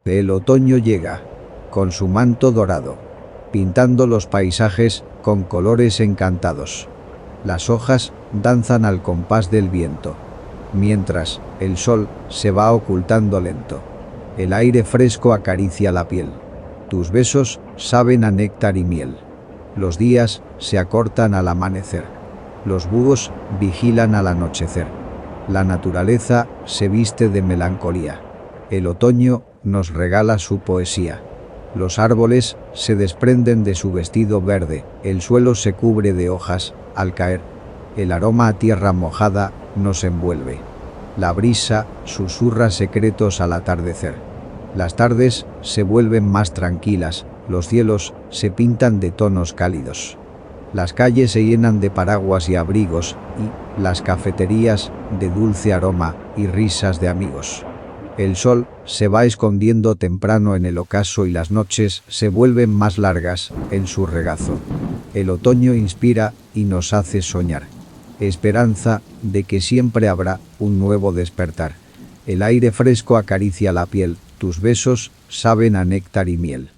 El otoño llega, con su manto dorado, pintando los paisajes con colores encantados. Las hojas danzan al compás del viento, mientras el sol se va ocultando lento. El aire fresco acaricia la piel. Tus besos saben a néctar y miel. Los días se acortan al amanecer. Los búhos vigilan al anochecer. La naturaleza se viste de melancolía. El otoño nos regala su poesía. Los árboles se desprenden de su vestido verde, el suelo se cubre de hojas al caer. El aroma a tierra mojada nos envuelve. La brisa susurra secretos al atardecer. Las tardes se vuelven más tranquilas, los cielos se pintan de tonos cálidos. Las calles se llenan de paraguas y abrigos, y las cafeterías de dulce aroma y risas de amigos. El sol se va escondiendo temprano en el ocaso y las noches se vuelven más largas en su regazo. El otoño inspira y nos hace soñar. Esperanza de que siempre habrá un nuevo despertar. El aire fresco acaricia la piel, tus besos saben a néctar y miel.